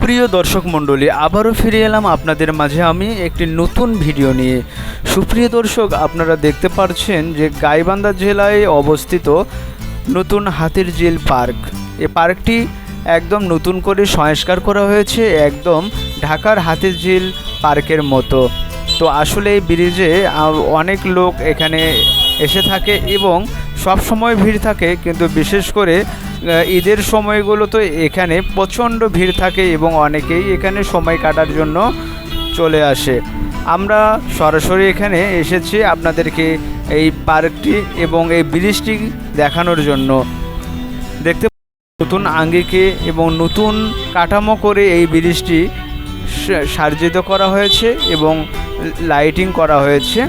সুপ্রিয় দর্শক মণ্ডলী, আবারও ফিরে এলাম আপনাদের মাঝে আমি একটি নতুন ভিডিও নিয়ে। সুপ্রিয় দর্শক, আপনারা দেখতে পাচ্ছেন যে গাইবান্ধা জেলায় অবস্থিত নতুন হাতিরঝিল পার্ক। এই পার্কটি একদম নতুন করে সংস্কার করা হয়েছে, একদম ঢাকার হাতিরঝিল পার্কের মতো। তো আসলে এই ব্রিজে অনেক লোক এখানে এসে থাকে এবং সব সময় ভিড় থাকে, কিন্তু বিশেষ করে ঈদের সময়গুলো তো এখানে প্রচণ্ড ভিড় থাকে এবং অনেকেই এখানে সময় কাটার জন্য চলে আসে। আমরা সরাসরি এখানে এসেছি আপনাদেরকে এই পার্কটি এবং এই ব্রিজটি দেখানোর জন্য। দেখতে নতুন আঙ্গিকে এবং নতুন কাঠামো করে এই ব্রিজটি সাজ্জিত করা হয়েছে এবং লাইটিং করা হয়েছে।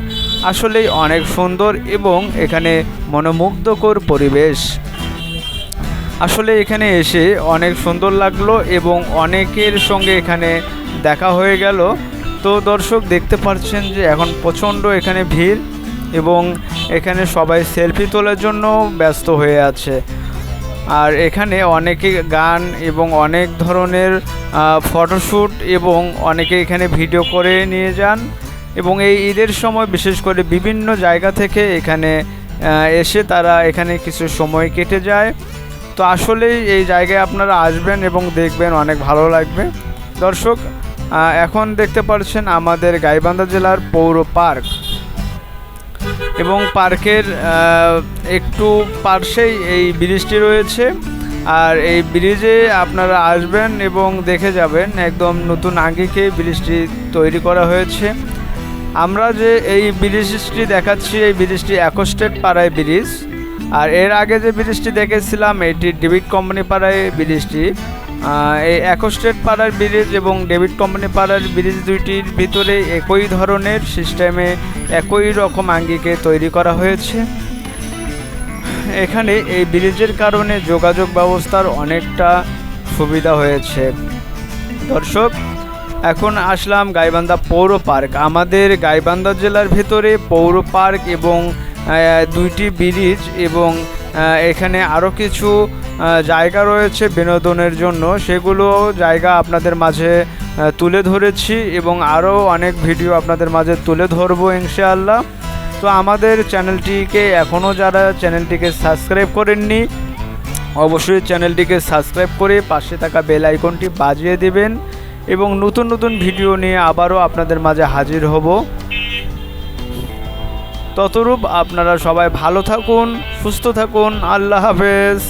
আসলেই অনেক সুন্দর এবং এখানে মনোমুগ্ধকর পরিবেশ। আসলে এখানে এসে অনেক সুন্দর লাগলো এবং অনেকের সঙ্গে এখানে দেখা হয়ে গেল। তো দর্শক দেখতে পাচ্ছেন যে এখন প্রচণ্ড এখানে ভিড় এবং এখানে সবাই সেলফি তোলার জন্য ব্যস্ত হয়ে আছে। আর এখানে অনেকে গান এবং অনেক ধরনের ফটোশ্যুট এবং অনেকে এখানে ভিডিও করে নিয়ে যান এবং এই ঈদের সময় বিশেষ করে বিভিন্ন জায়গা থেকে এখানে এসে তারা এখানে কিছু সময় কেটে যায়। তো আসলেই এই জায়গায় আপনারা আসবেন এবং দেখবেন, অনেক ভালো লাগবে। দর্শক, এখন দেখতে পাচ্ছেন আমাদের গাইবান্ধা জেলার পৌর পার্ক এবং পার্কের একটু পাশেই এই ব্রিজটি রয়েছে। আর এই ব্রিজে আপনারা আসবেন এবং দেখে যাবেন, একদম নতুন আঙ্গিকে ব্রিজটি তৈরি করা হয়েছে। আমরা যে এই ব্রিজটি দেখাচ্ছি, এই ব্রিজটি অ্যাকোস্টেট পাড়ায় ব্রিজ। আর এর আগে যে ব্রিজটি দেখেছিলাম এটি ডেভিড কোম্পানি পাড়ায় ব্রিজটি। এই অ্যাকোস্টেট পাড়ার ব্রিজ এবং ডেভিড কোম্পানি পাড়ার ব্রিজ দুইটির ভিতরে একই ধরনের সিস্টেমে একই রকম আঙ্গিকে তৈরি করা হয়েছে। এখানে এই ব্রিজের কারণে যোগাযোগ ব্যবস্থার অনেকটা সুবিধা হয়েছে। দর্শক, এখন আসলাম গাইবান্ধা পৌর পার্ক। আমাদের গাইবান্ধা জেলার ভিতরে পৌর পার্ক এবং দুইটি ব্রিজ এবং এখানে আরও কিছু জায়গা রয়েছে বিনোদনের জন্য, সেগুলো জায়গা আপনাদের মাঝে তুলে ধরেছি এবং আরও অনেক ভিডিও আপনাদের মাঝে তুলে ধরবো ইনশাআল্লাহ। তো আমাদের চ্যানেলটিকে এখনও যারা চ্যানেলটিকে সাবস্ক্রাইব করেননি, অবশ্যই চ্যানেলটিকে সাবস্ক্রাইব করে পাশে থাকা বেল আইকনটি বাজিয়ে দিবেন এবং নতুন নতুন ভিডিও নিয়ে আবারও আপনাদের মাঝে হাজির হব। ততরূপ আপনারা সবাই ভালো থাকুন, সুস্থ থাকুন। আল্লাহ হাফেজ।